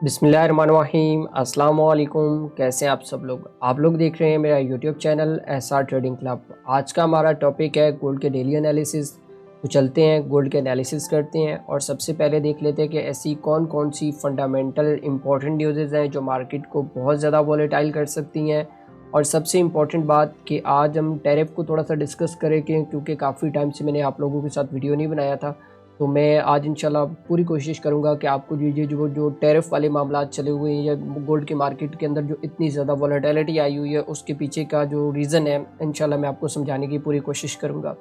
बिस्मिल्लाहिर्रहमानिर्रहीम अस्सलाम वालेकुम। कैसे हैं आप लोग देख रहे हैं मेरा YouTube channel SR trading club. आज का हमारा टॉपिक है गोल्ड के डेली एनालिसिस। तो चलते हैं गोल्ड के एनालिसिस करते हैं और सबसे पहले देख लेते हैं कि ऐसी कौन कौन सी फंडामेंटल इंपॉर्टेंट न्यूज़ हैं जो मार्केट को बहुत ज़्यादा वॉलेटाइल कर सकती हैं। और सबसे इम्पॉर्टेंट बात कि आज हम टैरिफ को थोड़ा सा डिस्कस करें क्योंकि काफ़ी टाइम से मैंने आप लोगों के साथ वीडियो नहीं बनाया था। तो मैं आज इंशाल्लाह पूरी कोशिश करूंगा कि आपको ये जो टैरिफ वाले मामला चले हुए हैं या गोल्ड के मार्केट के अंदर जो इतनी ज़्यादा वॉलेटिलिटी आई हुई है उसके पीछे का जो रीज़न है इंशाल्लाह मैं आपको समझाने की पूरी कोशिश करूंगा।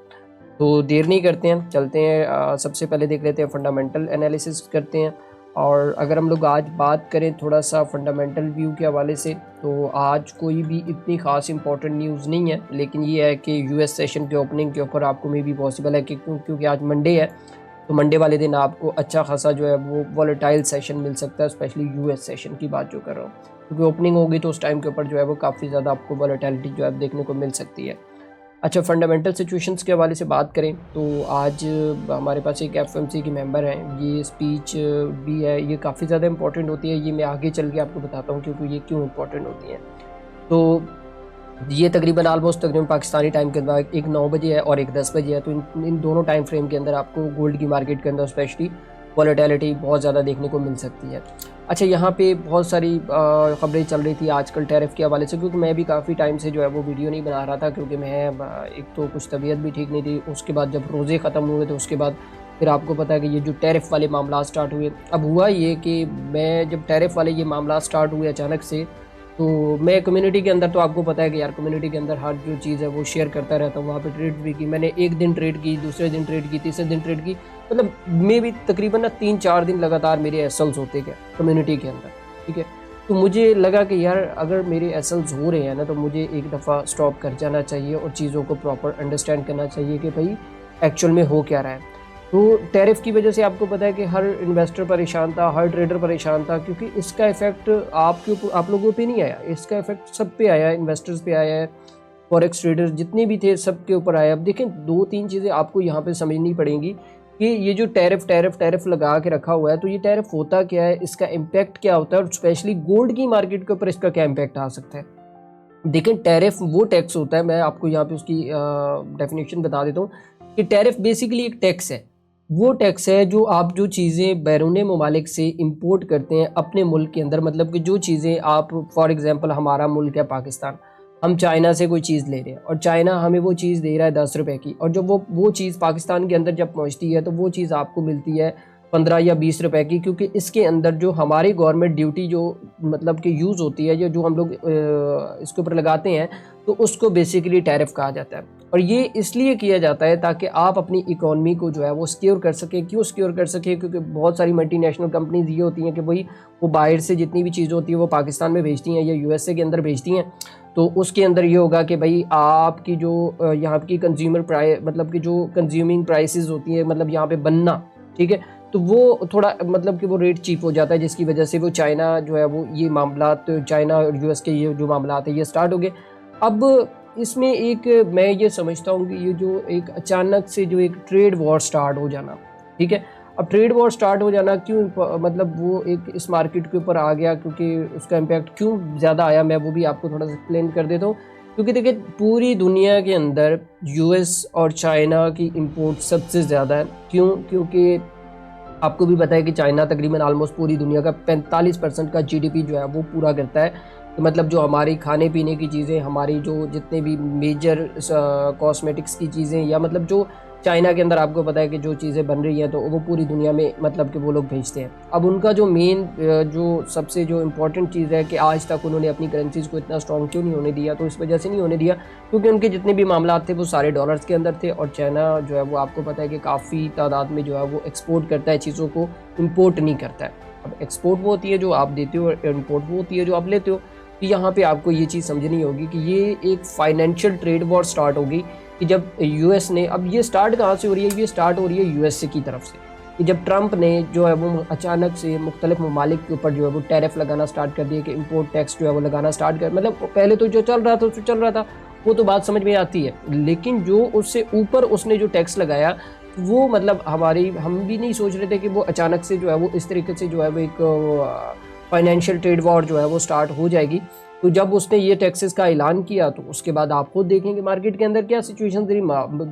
तो देर नहीं करते हैं, चलते हैं। सबसे पहले देख लेते हैं फंडामेंटल एनालिसिस करते हैं। और अगर हम लोग आज बात करें थोड़ा सा फंडामेंटल व्यू के हवाले से, तो आज कोई भी इतनी ख़ास इंपॉर्टेंट न्यूज़ नहीं है, लेकिन ये है कि यूएस सेशन के ओपनिंग के ऊपर आपको मे भी पॉसिबल है कि क्योंकि आज मंडे है, तो मंडे वाले दिन आपको अच्छा खासा जो है वो वॉलेटाइल सेशन मिल सकता है। स्पेशली यूएस सेशन की बात जो कर रहा हूँ, क्योंकि ओपनिंग होगी तो उस टाइम के ऊपर जो है वो काफ़ी ज़्यादा आपको वॉलेटिलिटी जो है देखने को मिल सकती है। अच्छा, फंडामेंटल सिचुएशंस के हवाले से बात करें तो आज हमारे पास एक एफएमसी के मेंबर हैं। ये स्पीच भी है, ये काफ़ी ज़्यादा इंपॉर्टेंट होती है। ये मैं आगे चल के आपको बताता हूँ क्योंकि ये क्यों इंपॉर्टेंट होती है। तो ये तकरीबन पाकिस्तानी टाइम के अंदर एक 9 बजे है और एक 10 बजे है। तो इन दोनों टाइम फ्रेम के अंदर आपको गोल्ड की मार्केट के अंदर स्पेशली वॉलेटिलिटी बहुत ज़्यादा देखने को मिल सकती है। अच्छा, यहाँ पे बहुत सारी ख़बरें चल रही थी आजकल टैरिफ के हवाले से, क्योंकि मैं भी काफ़ी टाइम से जो है वो वीडियो नहीं बना रहा था, क्योंकि मैं एक तो कुछ तबीयत भी ठीक नहीं थी। उसके बाद जब रोज़े ख़त्म हुए तो उसके बाद फिर आपको पता है कि ये जो टैरिफ वाले मामला स्टार्ट हुए। अब हुआ ये कि मैं जब टैरिफ वाले ये मामला स्टार्ट हुए अचानक से, तो मैं कम्युनिटी के अंदर, तो आपको पता है कि यार कम्युनिटी के अंदर हर जो चीज़ है वो शेयर करता रहता हूँ। वहाँ पे ट्रेड भी की मैंने, एक दिन ट्रेड की, दूसरे दिन ट्रेड की, तीसरे दिन ट्रेड की, मतलब मैं भी तकरीबन 3-4 दिन लगातार मेरे एसएल्स होते गए कम्युनिटी के अंदर। ठीक है, तो मुझे लगा कि यार अगर मेरे एसएल्स हो रहे हैं ना, तो मुझे एक दफ़ा स्टॉप कर जाना चाहिए और चीज़ों को प्रॉपर अंडरस्टैंड करना चाहिए कि भाई एक्चुअल में हो क्या रहा है। तो टैरिफ की वजह से आपको पता है कि हर इन्वेस्टर परेशान था, हर ट्रेडर परेशान था, क्योंकि इसका इफेक्ट आप लोगों पे नहीं आया, इसका इफेक्ट सब पे आया, इन्वेस्टर्स पे आया है, फॉरेक्स ट्रेडर्स जितने भी थे सब के ऊपर आया। अब देखें, 2-3 चीज़ें आपको यहाँ पे समझनी पड़ेंगी कि ये जो टैरिफ लगा के रखा हुआ है, तो ये टैरिफ होता क्या है, इसका इम्पैक्ट क्या होता है और स्पेशली गोल्ड की मार्केट के ऊपर इसका क्या इम्पैक्ट आ सकता है। देखें, टैरिफ वो टैक्स होता है, मैं आपको यहाँ पे उसकी डेफिनेशन बता देता हूँ कि टैरिफ बेसिकली एक टैक्स है। वो टैक्स है जो आप जो चीज़ें बैरून ममालिक से इंपोर्ट करते हैं अपने मुल्क के अंदर, मतलब कि जो चीज़ें आप, फॉर एग्जांपल हमारा मुल्क है पाकिस्तान, हम चाइना से कोई चीज़ ले रहे हैं और चाइना हमें वो चीज़ दे रहा है 10 रुपए की, और जब वो चीज़ पाकिस्तान के अंदर जब पहुंचती है तो वो चीज़ आपको मिलती है 15 या 20 रुपए की, क्योंकि इसके अंदर जो हमारी गवर्नमेंट ड्यूटी जो मतलब कि यूज़ होती है या जो हम लोग इसके ऊपर लगाते हैं, तो उसको बेसिकली टैरिफ कहा जाता है। और ये इसलिए किया जाता है ताकि आप अपनी इकोनॉमी को जो है वो सिक्योर कर सकें। क्यों सिक्योर कर सकें? क्योंकि बहुत सारी मल्टीनेशनल कंपनीज ये होती हैं कि भाई वो बाहर से जितनी भी चीज़ होती है वो पाकिस्तान में भेजती हैं या यूएसए के अंदर भेजती हैं। तो उसके अंदर ये होगा कि भाई आपकी जो यहाँ की कंज्यूमर प्राइस, मतलब कि जो कंज्यूमिंग प्राइसेस होती है, मतलब यहाँ पे बनना, ठीक है, तो वो थोड़ा मतलब कि वो रेट चीप हो जाता है, जिसकी वजह से वो चाइना जो है वो ये मामला, तो चाइना और यूएस के ये जो मामला है ये स्टार्ट हो गए। अब इसमें एक मैं ये समझता हूँ कि ये जो एक अचानक से जो एक ट्रेड वॉर स्टार्ट हो जाना, ठीक है, अब ट्रेड वॉर स्टार्ट हो जाना क्यों, मतलब वो एक इस मार्केट के ऊपर आ गया, क्योंकि उसका इम्पैक्ट क्यों ज़्यादा आया मैं वो भी आपको थोड़ा सा एक्सप्लेन कर देता हूँ। क्योंकि देखिए, पूरी दुनिया के अंदर यूएस और चाइना की इंपोर्ट सबसे ज़्यादा है। क्यों? क्योंकि आपको भी पता है कि चाइना तकरीबन ऑलमोस्ट पूरी दुनिया का 45% का जीडीपी जो है वो पूरा करता है। तो मतलब जो हमारी खाने पीने की चीज़ें, हमारी जो जितने भी मेजर कॉस्मेटिक्स की चीज़ें, या मतलब जो चाइना के अंदर आपको पता है कि जो चीज़ें बन रही हैं तो वो पूरी दुनिया में मतलब कि वो लोग भेजते हैं। अब उनका जो मेन जो सबसे जो इम्पोर्टेंट चीज़ है कि आज तक उन्होंने अपनी करेंसीज़ को इतना स्ट्रॉन्ग क्यों नहीं होने दिया, तो इस वजह से नहीं होने दिया क्योंकि उनके जितने भी मामला थे वो सारे डॉलर्स के अंदर थे। और चाइना जो है वो आपको पता है कि काफ़ी तादाद में जो है वो एक्सपोर्ट करता है चीज़ों को, इम्पोर्ट नहीं करता है। अब एक्सपोर्ट वो होती है जो आप देते हो और इम्पोर्ट वो होती है जो आप लेते हो। तो यहाँ पे आपको ये चीज़ समझनी होगी कि ये एक फाइनेंशियल ट्रेड वॉर स्टार्ट होगी कि जब यूएस ने, अब ये स्टार्ट कहाँ से हो रही है, ये स्टार्ट हो रही है यूएसए की तरफ से, कि जब ट्रंप ने जो है वो अचानक से मुख्तलिफ ममालिक के ऊपर जो है वो टैरिफ लगाना स्टार्ट कर दिया, कि इम्पोर्ट टैक्स जो है वो लगाना स्टार्ट कर, मतलब पहले तो जो चल रहा था वो तो बात समझ में आती है, लेकिन जो उससे ऊपर उसने जो टैक्स लगाया वो मतलब हम भी नहीं सोच रहे थे कि वो अचानक से जो है वो इस तरीके से जो है वो एक फाइनेंशियल ट्रेड वॉर जो है वो स्टार्ट हो जाएगी। तो जब उसने ये टैक्सेस का ऐलान किया तो उसके बाद आप खुद देखेंगे मार्केट के अंदर क्या सिचुएशन थी।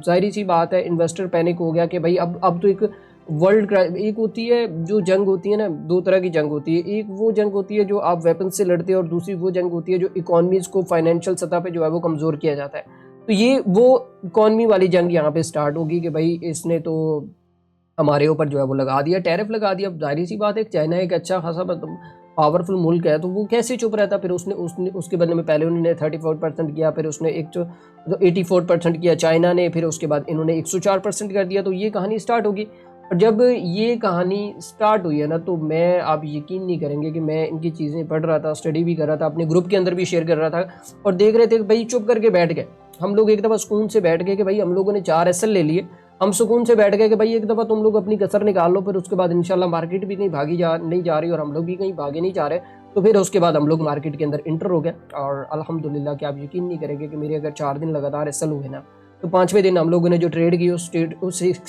जाहिर सी बात है, इन्वेस्टर पैनिक हो गया कि भाई अब तो एक वर्ल्ड एक होती है जो जंग होती है ना, दो तरह की जंग होती है। एक वो जंग होती है जो आप वेपन से लड़ते हैं और दूसरी वो जंग होती है जो इकोनॉमीज को फाइनेंशियल सतह पे जो है वो कमज़ोर किया जाता है। तो ये वो इकॉनमी वाली जंग यहाँ पे स्टार्ट होगी कि भाई इसने तो हमारे ऊपर जो है वो लगा दिया, टैरिफ लगा दिया। अब जाहिर सी बात है, चाइना एक अच्छा खासा मतलब पावरफुल मुल्क है, तो वो कैसे चुप रहता। फिर उसने उसने उसके बदले में पहले उन्होंने 34% किया, फिर उसने 84% किया चाइना ने, फिर उसके बाद इन्होंने 104% कर दिया। तो ये कहानी स्टार्ट होगी। और जब ये कहानी स्टार्ट हुई है ना, तो मैं, आप यकीन नहीं करेंगे कि मैं इनकी चीज़ें पढ़ रहा था, स्टडी भी कर रहा था, अपने ग्रुप के अंदर भी शेयर कर रहा था और देख रहे थे कि भाई चुप करके बैठ गए हम लोग। एक दफ़ा सुकून से बैठ गए कि भाई हम लोगों ने 4 एसएल ले लिए, हम सुकून से बैठ गए कि भाई एक दफ़ा तुम लोग अपनी कसर निकाल लो, फिर उसके बाद इंशाल्लाह मार्केट भी कहीं नहीं जा रही और हम लोग भी कहीं भागे नहीं जा रहे। तो फिर उसके बाद हम लोग मार्केट के अंदर इंटर हो गए और अल्हम्दुलिल्लाह कि आप यकीन नहीं करेंगे कि मेरे अगर 4 दिन लगातार एसएल हुए ना, तो 5वें दिन हम लोगों ने जो ट्रेड की उस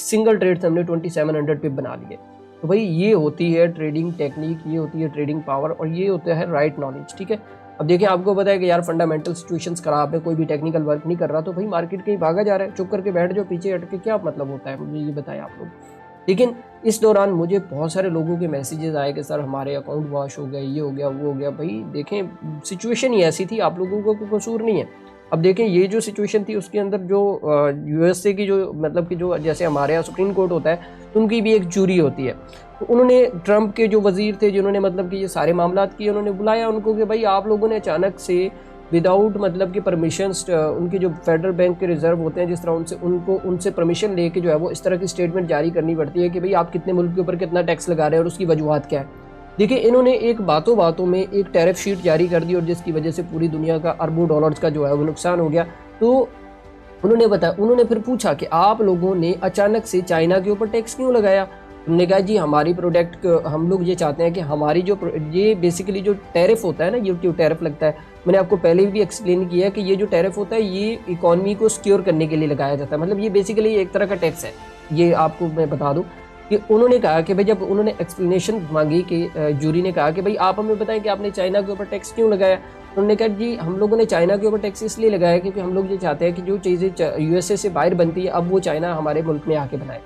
सिंगल ट्रेड से हमने 2700 पिप बना लिए। तो भाई ये होती है ट्रेडिंग टेक्निक, ये होती है ट्रेडिंग पावर और ये होता है राइट नॉलेज। ठीक है, अब देखिए आपको पता है कि यार फंडामेंटल सिचुएशंस खराब है, कोई भी टेक्निकल वर्क नहीं कर रहा, तो भाई मार्केट कहीं भागा जा रहा है, चुप करके बैठ जाओ, पीछे हट के क्या मतलब होता है, मुझे ये बताएं आप लोग। लेकिन इस दौरान मुझे बहुत सारे लोगों के मैसेजेस आए कि सर हमारे अकाउंट वॉश हो गए, ये हो गया, वो हो गया। भाई देखें सिचुएशन ही ऐसी थी, आप लोगों को कोई कसूर नहीं है। अब देखें ये जो सिचुएशन थी उसके अंदर जो यूएसए की जो मतलब कि जो जैसे हमारे यहाँ सुप्रीम कोर्ट होता है, तो उनकी भी एक जूरी होती है। तो उन्होंने ट्रंप के जो वजीर थे जिन्होंने मतलब कि ये सारे मामलात किए, उन्होंने बुलाया उनको कि भाई आप लोगों ने अचानक से विदाउट मतलब कि परमिशन, उनके जो फेडरल बैंक के रिजर्व होते हैं जिस तरह उनसे परमिशन लेके जो है वो इस तरह की स्टेटमेंट जारी करनी पड़ती है कि भाई आप कितने मुल्क के ऊपर कितना टैक्स लगा रहे हैं और उसकी वजूहत क्या है। देखिए इन्होंने एक बातों बातों में एक टैरिफ शीट जारी कर दी और जिसकी वजह से पूरी दुनिया का अरबों डॉलर्स का जो है वो नुकसान हो गया। तो उन्होंने फिर पूछा कि आप लोगों ने अचानक से चाइना के ऊपर टैक्स क्यों लगाया। उन्होंने कहा जी हमारी प्रोडक्ट हम लोग ये चाहते हैं कि हमारी जो ये बेसिकली जो टैरिफ होता है ना, ये जो टैरिफ लगता है, मैंने आपको पहले भी एक्सप्लेन किया है कि ये जो टैरिफ होता है ये इकॉनमी को सिक्योर करने के लिए लगाया जाता है। मतलब ये बेसिकली एक तरह का टैक्स है। ये आपको मैं बता दूं कि उन्होंने कहा कि भाई जब उन्होंने एक्सप्लेनेशन मांगी कि जूरी ने कहा कि भाई आप हमें बताएं कि आपने चाइना के ऊपर टैक्स क्यों लगाया। उन्होंने कहा जी हम लोगों ने चाइना के ऊपर टैक्स इसलिए लगाया क्योंकि हम लोग ये चाहते हैं कि जो चीज़ें यूएसए से बाहर बनती है अब वो चाइना हमारे मुल्क में आके बनाए।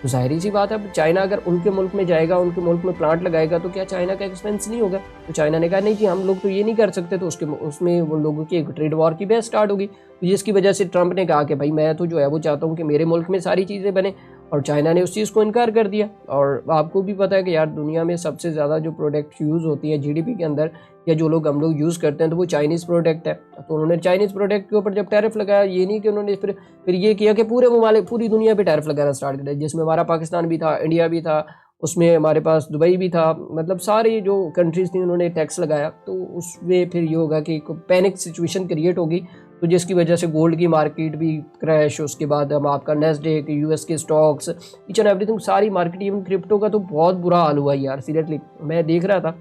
तो जाहिर सी बात है, अब चाइना अगर उनके मुल्क में जाएगा, उनके मुल्क में प्लांट लगाएगा, तो क्या चाइना का एक्सपेंस नहीं होगा। तो चाइना ने कहा नहीं जी हम लोग तो ये नहीं कर सकते। तो उसमें वो लोगों की एक ट्रेड वॉर की बहस स्टार्ट होगी, जिसकी वजह से ट्रंप ने कहा कि भाई मैं तो जो है वो चाहता हूँ कि मेरे मुल्क में सारी चीज़ें बने, और चाइना ने उस चीज़ को इनकार कर दिया। और आपको भी पता है कि यार दुनिया में सबसे ज़्यादा जो प्रोडक्ट यूज़ होती हैं जीडीपी के अंदर, या जो लोग हम लोग यूज़ करते हैं, तो वो चाइनीज़ प्रोडक्ट है। तो उन्होंने चाइनीज़ प्रोडक्ट के ऊपर जब टैरिफ लगाया, ये नहीं कि उन्होंने फिर ये किया कि पूरी दुनिया पे टैरिफ लगाना स्टार्ट कर दिया, जिसमें हमारा पाकिस्तान भी था, इंडिया भी था, उसमें हमारे पास दुबई भी था, मतलब सारी जो कंट्रीज़ थी उन्होंने टैक्स लगाया। तो उसमें फिर ये होगा कि पैनिक सिचुएशन क्रिएट होगी, तो जिसकी वजह से गोल्ड की मार्केट भी क्रैश, उसके बाद हम आपका नेस्डेक, यूएस के स्टॉक्स, ईच एंड एवरीथिंग, सारी मार्केट, इवन क्रिप्टो का तो बहुत बुरा हाल हुआ यार, सीरियसली मैं देख रहा था।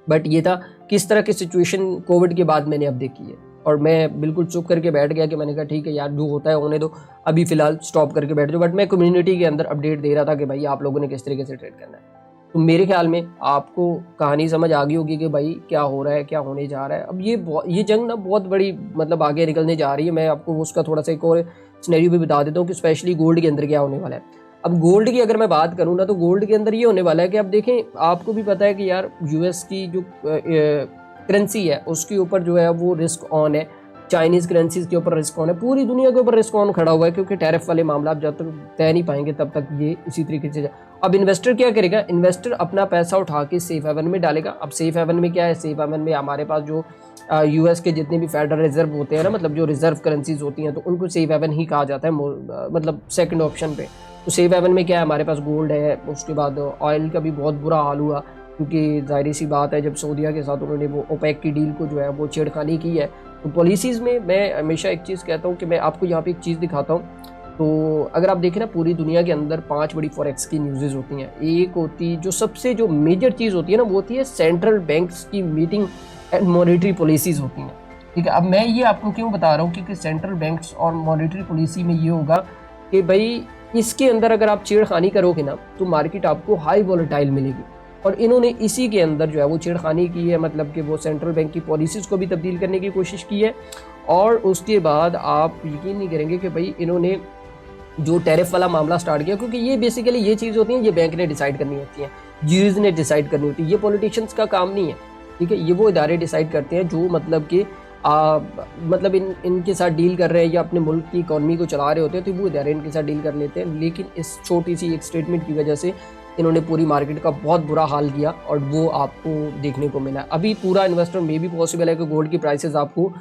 बट ये था किस तरह की सिचुएशन कोविड के बाद मैंने अब देखी है, और मैं बिल्कुल चुप करके बैठ गया कि मैंने कहा ठीक है यार जो होता है होने दो, अभी फ़िलहाल स्टॉप करके बैठ जाओ। बट मैं कम्युनिटी के अंदर अपडेट दे रहा था कि भाई आप लोगों ने किस तरीके से ट्रेड करना है। तो मेरे ख्याल में आपको कहानी समझ आ गई होगी कि भाई क्या हो रहा है, क्या होने जा रहा है। अब ये जंग ना बहुत बड़ी मतलब आगे निकलने जा रही है। मैं आपको उसका थोड़ा सा एक और सिनेरियो भी बता देता हूँ कि स्पेशली गोल्ड के अंदर क्या होने वाला है। अब गोल्ड की अगर मैं बात करूँ ना, तो गोल्ड के अंदर ये होने वाला है कि अब देखें, आपको भी पता है कि यार यूएस की जो करेंसी है उसके ऊपर जो है वो रिस्क ऑन है, चाइनीज़ करेंसीज के ऊपर रिस्क ऑन है, पूरी दुनिया के ऊपर रिस्क ऑन खड़ा हुआ है, क्योंकि टैरिफ वाले मामला जब तक तय नहीं पाएंगे तब तक ये इसी तरीके से। अब इन्वेस्टर क्या करेगा, इन्वेस्टर अपना पैसा उठा के सेफ हेवन में डालेगा। अब सेफ हेवन में क्या है, सेफ हेवन में हमारे पास जो यूएस के जितने भी फेडरल रिजर्व होते हैं ना, मतलब जो रिजर्व करेंसीज होती हैं, तो उनको सेफ हेवन ही कहा जाता है, मतलब सेकंड ऑप्शन पे। तो सेफ हेवन में क्या है, हमारे पास गोल्ड है, उसके बाद ऑयल का भी बहुत बुरा हाल हुआ, क्योंकि जाहिर सी बात है जब सऊदीया के साथ उन्होंने वो ओपेक की डील को जो है वो छेड़खानी की है। तो पॉलिसीज़ में मैं हमेशा एक चीज़ कहता हूँ कि मैं आपको यहाँ पे एक चीज़ दिखाता हूँ। तो अगर आप देखें ना, पूरी दुनिया के अंदर 5 बड़ी फॉरेक्स की न्यूज़ेज़ होती हैं। एक होती जो सबसे जो मेजर चीज़ होती है ना, वो होती है सेंट्रल बैंक्स की मीटिंग एंड मॉनेटरी पॉलिसीज़ होती हैं। ठीक है, अब मैं ये आपको क्यों बता रहा हूँ, क्योंकि सेंट्रल बैंक्स और मॉनेटरी पॉलिसी में ये होगा कि भाई इसके अंदर अगर आप छेड़खानी करोगे ना, तो मार्केट आपको हाई वॉलेटाइल मिलेगी। और इन्होंने इसी के अंदर जो है वो छेड़खानी की है, मतलब कि वो सेंट्रल बैंक की पॉलिसीज़ को भी तब्दील करने की कोशिश की है। और उसके बाद आप यकीन नहीं करेंगे कि भाई इन्होंने जो टैरिफ वाला मामला स्टार्ट किया, क्योंकि ये बेसिकली ये चीज़ होती है, ये बैंक ने डिसाइड करनी होती है, यूज ने डिसाइड करनी होती है, ये पॉलिटिशियंस का काम नहीं है, ठीक है। ये वो इदारे डिसाइड करते हैं जो मतलब कि मतलब इनके साथ डील कर रहे हैं या अपने मुल्क की इकॉनमी को चला रहे होते हैं, तो वो इदारे इनके साथ डील कर लेते हैं। लेकिन इस छोटी सी एक स्टेटमेंट की वजह से इन्होंने पूरी मार्केट का बहुत बुरा हाल किया और वो आपको देखने को मिला। अभी पूरा इन्वेस्टर में भी पॉसिबल है कि गोल्ड की प्राइसेस आपको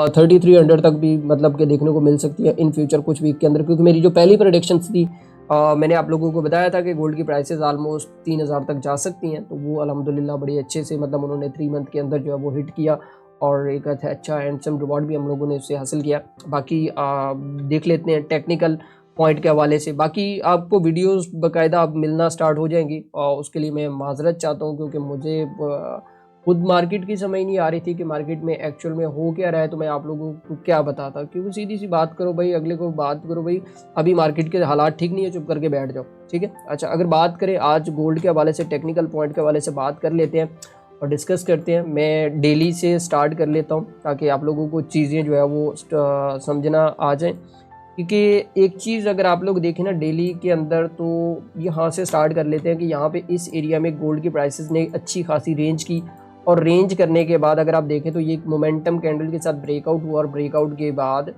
3300 तक भी मतलब कि देखने को मिल सकती है इन फ्यूचर कुछ वीक के अंदर, क्योंकि मेरी जो पहली प्रेडिक्शंस थी मैंने आप लोगों को बताया था कि गोल्ड की प्राइसेस ऑलमोस्ट 3000 तक जा सकती हैं, तो वो अल्हम्दुलिल्लाह बड़ी अच्छे से मतलब उन्होंने 3 मंथ के अंदर जो है वो हिट किया और एक अच्छा हैंडसम रिवॉर्ड भी हम लोगों ने उससे हासिल किया। बाकी देख लेते हैं टेक्निकल पॉइंट के हवाले से। बाकी आपको वीडियोस बाकायदा अब मिलना स्टार्ट हो जाएंगी और उसके लिए मैं माजरत चाहता हूँ, क्योंकि मुझे खुद मार्केट की समझ नहीं आ रही थी कि मार्केट में एक्चुअल में हो क्या रहा है, तो मैं आप लोगों को क्या बताता। क्योंकि सीधी सी बात करो भाई, अगले को बात करो भाई, अभी मार्केट के हालात ठीक नहीं है, चुप करके बैठ जाओ, ठीक है। अच्छा, अगर बात करें आज गोल्ड के हवाले से, टेक्निकल पॉइंट के हवाले से बात कर लेते हैं और डिस्कस करते हैं। मैं डेली से स्टार्ट कर लेता हूँ ताकि आप लोगों को चीज़ें जो है वो समझना आ जाए। क्योंकि एक चीज़ अगर आप लोग देखें ना डेली के अंदर, तो यहाँ से स्टार्ट कर लेते हैं कि यहाँ पे इस एरिया में गोल्ड की प्राइसेस ने अच्छी खासी रेंज की और रेंज करने के बाद अगर आप देखें तो ये मोमेंटम कैंडल के साथ ब्रेकआउट हुआ और ब्रेकआउट के बाद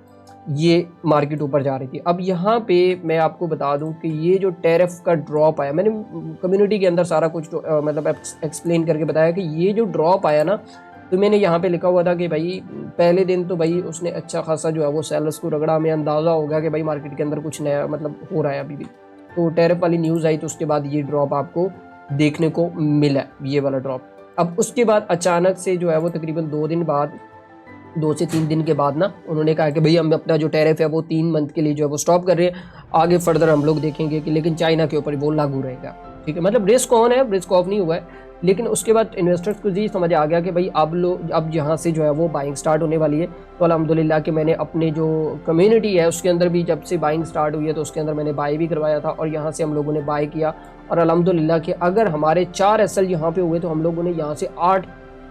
ये मार्केट ऊपर जा रही थी। अब यहाँ पे मैं आपको बता दूं कि ये जो टैरिफ का ड्रॉप आया, मैंने कम्युनिटी के अंदर सारा कुछ मतलब एक्सप्लेन करके बताया कि ये जो ड्रॉप आया ना, तो मैंने यहाँ पे लिखा हुआ था कि भाई पहले दिन तो भाई उसने अच्छा खासा जो है वो सेलर्स को रगड़ा, हमें अंदाज़ा होगा कि भाई मार्केट के अंदर कुछ नया मतलब हो रहा है अभी भी। तो टैरिफ वाली न्यूज़ आई तो उसके बाद ये ड्रॉप आपको देखने को मिला, ये वाला ड्रॉप। अब उसके बाद अचानक से जो है वो तकरीबन 2 दिन बाद, 2 से 3 दिन के बाद ना उन्होंने कहा कि भाई हम अपना जो टैरिफ है वो 3 मंथ के लिए जो है वो स्टॉप कर रहे हैं, आगे फर्दर हम लोग देखेंगे कि लेकिन चाइना के ऊपर वो लागू रहेगा, ठीक है। मतलब रिस्क ऑन है, रिस्क ऑफ नहीं हुआ है। लेकिन उसके बाद इन्वेस्टर्स को ये समझ आ गया कि भाई अब यहाँ से जो है वो बाइंग स्टार्ट होने वाली है। तो अल्हम्दुलिल्लाह कि मैंने अपने जो कम्युनिटी है उसके अंदर भी जब से बाइंग स्टार्ट हुई है तो उसके अंदर मैंने बाई भी करवाया था और यहाँ से हम लोगों ने बाई किया। और अल्हम्दुलिल्लाह कि अगर हमारे 4 एसएल यहाँ पे हुए तो हम लोगों ने यहाँ से 8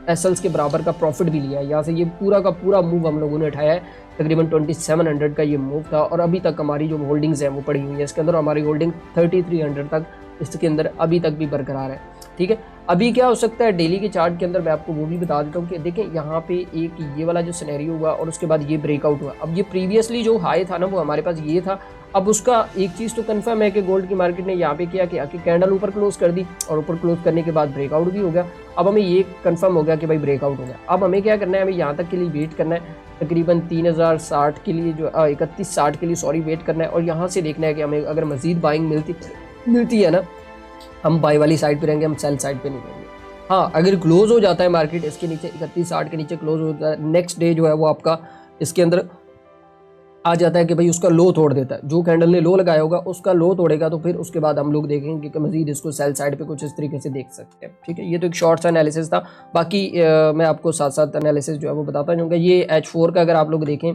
एसएल्स के बराबर का प्रॉफिट भी लिया है। यहाँ से ये पूरा का पूरा मूव हम लोगों ने उठाया है। तकरीबन 2700 का ये मूव था और अभी तक हमारी जो होल्डिंग्स हैं वो पड़ी हुई है इसके अंदर। हमारी होल्डिंग 3300 तक इसके अंदर अभी तक भी बरकरार है, ठीक है। अभी क्या हो सकता है डेली के चार्ट के अंदर, मैं आपको वो भी बता देता हूँ कि देखें यहाँ पे एक ये वाला जो सिनेरियो हुआ और उसके बाद ये ब्रेकआउट हुआ। अब ये प्रीवियसली जो हाई था ना वो हमारे पास ये था। अब उसका एक चीज़ तो कंफर्म है कि गोल्ड की मार्केट ने यहाँ पे किया कि कैंडल ऊपर क्लोज कर दी और ऊपर क्लोज करने के बाद ब्रेकआउट भी हो गया। अब हमें ये कंफर्म हो गया कि भाई ब्रेकआउट हो गया। अब हमें क्या करना है, हमें यहाँ तक के लिए वेट करना है, तकरीबन 3060 के लिए जो 3160 के लिए सॉरी वेट करना है। और यहाँ से देखना है कि हमें अगर मजीद बाइंग मिलती है ना, हम बाई वाली साइड पे रहेंगे, हम सेल साइड पे नहीं रहेंगे। हाँ, अगर क्लोज हो जाता है मार्केट इसके नीचे 3160 के नीचे क्लोज हो जाता है, नेक्स्ट डे जो है वो आपका इसके अंदर आ जाता है कि भाई उसका लो तोड़ देता है, जो कैंडल ने लो लगाया होगा उसका लो तोड़ेगा, तो फिर उसके बाद हम लोग देखेंगे कि मजीद इसको सेल साइड पे कुछ इस तरीके से देख सकते हैं, ठीक है। ये तो एक शॉर्ट सा एनालिसिस था। बाकी मैं आपको साथ साथ एनालिसिस जो है वो बताता जाऊँगा। ये H4 का अगर आप लोग देखें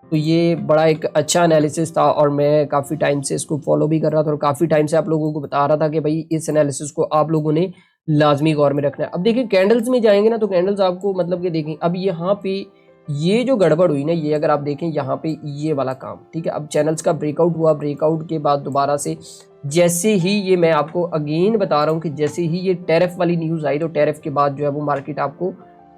तो ये बड़ा एक अच्छा एनालिसिस था और मैं काफ़ी टाइम से इसको फॉलो भी कर रहा था और काफ़ी टाइम से आप लोगों को बता रहा था कि भाई इस एनालिसिस को आप लोगों ने लाजमी गौर में रखना है। अब देखिए कैंडल्स में जाएंगे ना तो कैंडल्स आपको मतलब कि देखें, अब यहाँ पे ये जो गड़बड़ हुई ना, ये अगर आप देखें यहाँ पे ये वाला काम, ठीक है। अब चैनल्स का ब्रेकआउट हुआ, ब्रेकआउट के बाद दोबारा से जैसे ही ये मैं आपको अगेन बता रहा हूँ कि जैसे ही ये टैरिफ वाली न्यूज़ आई तो टैरिफ के बाद जो है वो मार्केट आपको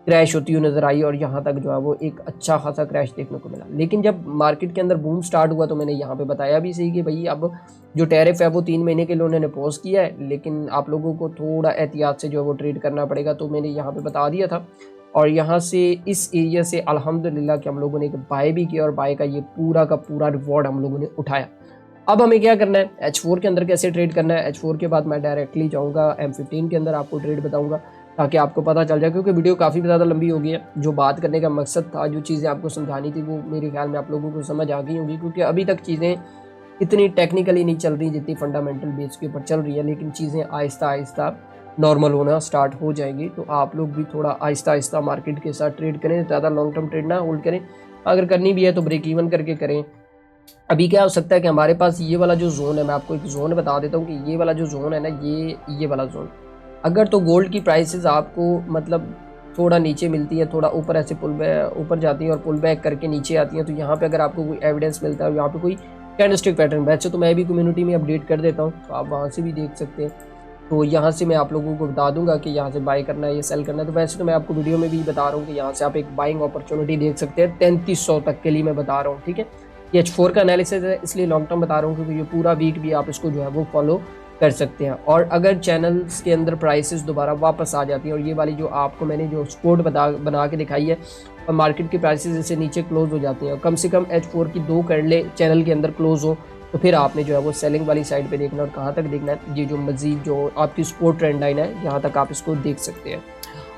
क्रैश होती हुई नजर आई और यहाँ तक जो है वो एक अच्छा खासा क्रैश देखने को मिला। लेकिन जब मार्केट के अंदर बूम स्टार्ट हुआ तो मैंने यहाँ पे बताया भी सही कि भाई अब जो टैरिफ है वो 3 महीने के लिए उन्होंने पॉज किया है, लेकिन आप लोगों को थोड़ा एहतियात से जो है वो ट्रेड करना पड़ेगा, तो मैंने यहाँ पे बता दिया था। और यहाँ से इस एरिया से अल्हम्दुलिल्लाह कि हम लोगों ने एक बाय भी किया और बाय का ये पूरा का पूरा रिवॉर्ड हम लोगों ने उठाया। अब हमें क्या करना है, H4 के अंदर कैसे ट्रेड करना है। H4 के बाद मैं डायरेक्टली जाऊँगा M15 के अंदर, आपको ट्रेड बताऊँगा ताकि आपको पता चल जाए, क्योंकि वीडियो काफ़ी ज़्यादा लंबी हो गई है। जो बात करने का मकसद था, जो चीज़ें आपको समझानी थी वो मेरे ख्याल में आप लोगों को समझ आ गई होंगी, क्योंकि अभी तक चीज़ें इतनी टेक्निकली नहीं चल रही जितनी फंडामेंटल बेस के ऊपर चल रही है, लेकिन चीज़ें आहिस्ता आहिस्ता नॉर्मल होना स्टार्ट हो जाएंगी। तो आप लोग भी थोड़ा आहिस्ता आहिस्ता मार्केट के साथ ट्रेड करें, ज़्यादा लॉन्ग टर्म ट्रेड ना होल्ड करें, अगर करनी भी है तो ब्रेक इवन करके करें। अभी क्या हो सकता है कि हमारे पास ये वाला जो जोन है, मैं आपको एक जोन बता देता हूँ कि ये वाला जो जोन है ना, ये वाला जोन, अगर तो गोल्ड की प्राइसेस आपको मतलब थोड़ा नीचे मिलती है, थोड़ा ऊपर ऐसे पुल बैक ऊपर जाती है और पुल बैक करके नीचे आती हैं, तो यहाँ पे अगर आपको कोई एविडेंस मिलता है, यहाँ पे कोई कैंडलस्टिक पैटर्न, वैसे तो मैं भी कम्युनिटी में अपडेट कर देता हूँ, तो आप वहाँ से भी देख सकते हैं। तो यहाँ से मैं आप लोगों को बता दूंगा कि यहाँ से बाय करना है या सेल करना है। तो वैसे तो मैं आपको वीडियो में भी बता रहा हूँ कि यहाँ से आप एक बाइंग अपॉर्चुनिटी देख सकते हैं 3300 तक के लिए मैं बता रहा हूँ, ठीक है। ये H4 का एनालिसिस है, इसलिए लॉन्ग टर्म बता रहा हूँ, क्योंकि ये पूरा वीक भी आप इसको जो है वो फॉलो कर सकते हैं। और अगर चैनल्स के अंदर प्राइसेस दोबारा वापस आ जाती हैं, और ये वाली जो आपको मैंने जो सपोर्ट बना के दिखाई है, और मार्केट की प्राइसेस इससे नीचे क्लोज हो जाती हैं, कम से कम H4 की 2 कैंडले चैनल के अंदर क्लोज हो, तो फिर आपने जो है वो सेलिंग वाली साइड पे देखना, और कहाँ तक देखना है, ये जो मजीद जो आपकी सपोर्ट ट्रेंड लाइन है, यहाँ तक आप इसको देख सकते हैं।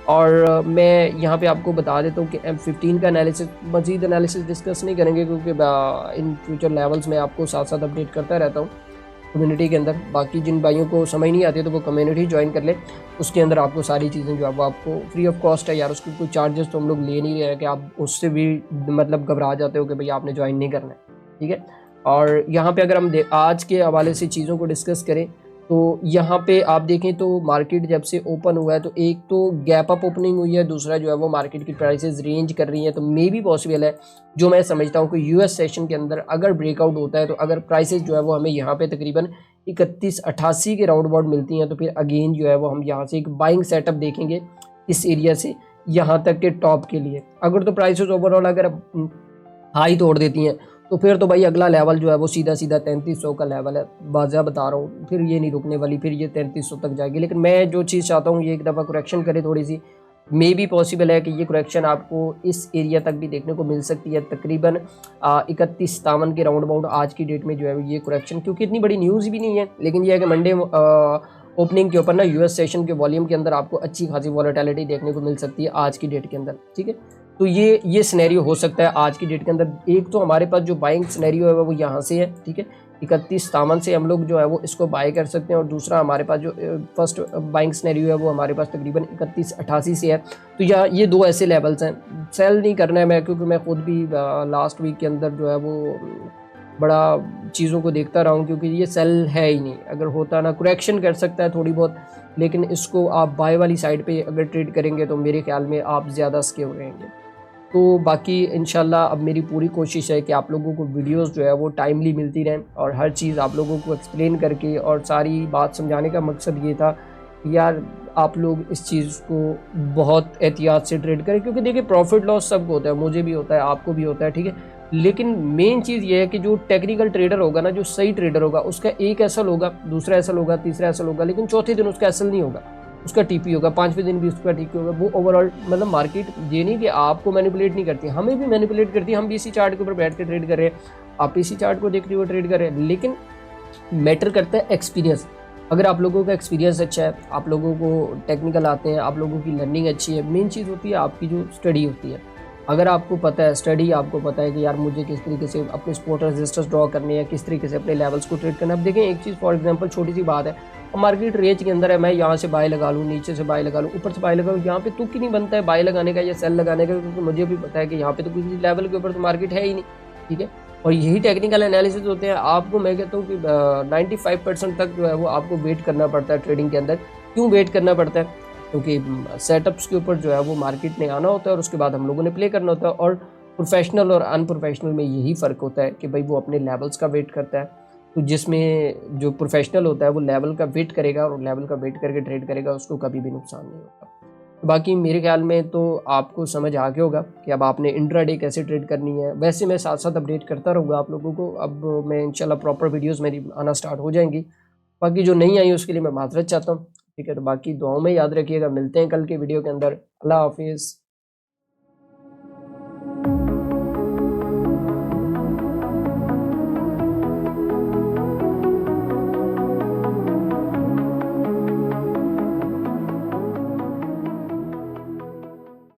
और मैं यहाँ पे आपको बता देता हूँ कि M15 का एनालिसिस, मजीद एनालिसिस डिस्कस नहीं करेंगे, क्योंकि इन फ्यूचर लेवल्स में आपको साथ साथ अपडेट करता रहता हूँ कम्युनिटी के अंदर। बाकी जिन भाइयों को समझ नहीं आती तो वो कम्युनिटी ज्वाइन कर ले, उसके अंदर आपको सारी चीज़ें जो है वो आपको फ्री ऑफ कॉस्ट है यार, उसके कोई चार्जेस तो हम लोग ले नहीं रहे हैं कि आप उससे भी मतलब घबरा जाते हो कि भाई आपने ज्वाइन नहीं करना है, ठीक है। और यहाँ पे अगर हम आज के हवाले से चीज़ों को डिस्कस करें, तो यहाँ पे आप देखें तो मार्केट जब से ओपन हुआ है, तो एक तो गैप अप ओपनिंग हुई है, दूसरा जो है वो मार्केट की प्राइसेस रेंज कर रही हैं। तो मे भी पॉसिबल है, जो मैं समझता हूँ कि यूएस सेशन के अंदर अगर ब्रेकआउट होता है, तो अगर प्राइसेस जो है वो हमें यहाँ पे तकरीबन 3188 के राउंड अबाउट मिलती हैं, तो फिर अगेन जो है वो हम यहाँ से एक बाइंग सेटअप देखेंगे इस एरिया से यहाँ तक के टॉप के लिए। अगर तो प्राइसेस ओवरऑल अगर हाई तोड़ देती हैं, तो फिर तो भाई अगला लेवल जो है वो सीधा 3300 का लेवल है, बाजा बता रहा हूँ, फिर ये नहीं रुकने वाली, फिर ये 3300 तक जाएगी। लेकिन मैं जो चीज़ चाहता हूँ, ये एक दफ़ा करेक्शन करे थोड़ी सी, मे भी पॉसिबल है कि ये करेक्शन आपको इस एरिया तक भी देखने को मिल सकती है, तकरीबन 31-57 के राउंड अबाउट आज की डेट में जो है ये करेक्शन, क्योंकि इतनी बड़ी न्यूज़ भी नहीं है, लेकिन ये है कि मंडे ओपनिंग के ऊपर ना यूएस सेशन के वॉल्यूम के अंदर आपको अच्छी खासी वॉलेटिलिटी देखने को मिल सकती है आज की डेट के अंदर, ठीक है। तो ये सिनेरियो हो सकता है आज की डेट के अंदर। एक तो हमारे पास जो बाइंग सिनेरियो है वो यहाँ से है, ठीक है, 31-57 से हम लोग जो है वो इसको बाय कर सकते हैं। और दूसरा हमारे पास जो फर्स्ट बाइंग सिनेरियो है वो हमारे पास तकरीबन 3188 से है। तो ये दो ऐसे लेवल्स हैं, सेल नहीं करना है मैं, क्योंकि मैं खुद भी लास्ट वीक के अंदर जो है वो बड़ा चीज़ों को देखता रहा हूँ, क्योंकि ये सेल है ही नहीं। अगर होता ना, करेक्शन कर सकता है थोड़ी बहुत, लेकिन इसको आप बाय वाली साइड पे अगर ट्रेड करेंगे तो मेरे ख्याल में आप ज़्यादा सिक्योर रहेंगे। तो बाकी इंशाल्लाह अब मेरी पूरी कोशिश है कि आप लोगों को वीडियोस जो है वो टाइमली मिलती रहें, और हर चीज़ आप लोगों को एक्सप्लेन करके और सारी बात समझाने का मकसद ये था कि यार आप लोग इस चीज़ को बहुत एहतियात से ट्रेड करें, क्योंकि देखिए प्रॉफिट लॉस सबको होता है, मुझे भी होता है, आपको भी होता है, ठीक है। लेकिन मेन चीज़ ये है कि जो टेक्निकल ट्रेडर होगा ना, जो सही ट्रेडर होगा, उसका एक एसल होगा, दूसरा एसल होगा, तीसरा एसल होगा, लेकिन चौथे दिन उसका एसल नहीं होगा, उसका टीपी होगा, 5वें दिन भी उसका टीपी होगा। वो ओवरऑल मतलब मार्केट ये नहीं कि आपको मैनिपुलेट नहीं करती, हमें भी मैनिपुलेट करती है। हम भी इसी चार्ट के ऊपर बैठ के ट्रेड कर रहे हैं, आप इसी चार्ट को देखते हुए ट्रेड कर रहे हैं, लेकिन मैटर करता है एक्सपीरियंस। अगर आप लोगों का एक्सपीरियंस अच्छा है, आप लोगों को टेक्निकल आते हैं, आप लोगों की लर्निंग अच्छी है, मेन चीज़ होती है आपकी जो स्टडी होती है। अगर आपको पता है स्टडी, आपको पता है कि यार मुझे किस तरीके से अपने सपोर्ट रेजिस्टर्स ड्रॉ करने हैं, किस तरीके से अपने लेवल्स को ट्रेड करना है। अब देखें एक चीज़, फॉर एग्जांपल छोटी सी बात है, मार्केट रेंज के अंदर है, मैं यहाँ से बाय लगा लूँ, नीचे से बाय लगा लूँ, ऊपर से बाय लगा लूँ, यहाँ पे तुक ही नहीं बनता है बाय लगाने का या सेल लगाने का, क्योंकि मुझे भी पता है कि यहाँ पे तो किसी लेवल के ऊपर तो मार्केट है ही नहीं, ठीक है। और यही टेक्निकल एनालिसिस होते हैं। आपको मैं कहता हूँ कि 95% तक जो है वो आपको वेट करना पड़ता है ट्रेडिंग के अंदर। क्यों वेट करना पड़ता है? क्योंकि सेटअप्स के ऊपर जो है वो मार्केट ने आना होता है, और उसके बाद हम लोगों ने प्ले करना होता है। और प्रोफेशनल और अनप्रोफेशनल में यही फ़र्क होता है कि भाई वो अपने लेवल्स का वेट करता है। तो जिसमें जो प्रोफेशनल होता है वो लेवल का वेट करेगा, और लेवल का वेट करके ट्रेड करेगा, उसको कभी भी नुकसान नहीं होता। तो बाकी मेरे ख्याल में तो आपको समझ आ गया होगा कि अब आपने इंट्राडे कैसे ट्रेड करनी है। वैसे मैं साथ साथ अपडेट करता रहूँगा आप लोगों को। अब मैं इंशाल्लाह प्रॉपर वीडियोस मेरी आना स्टार्ट हो जाएंगी। बाकी जो नहीं आई उसके लिए मैं माजरत चाहता हूँ, ठीक है। तो बाकी दुआओं में याद रखिएगा। मिलते हैं कल के वीडियो के अंदर। अल्लाह हाफिज़।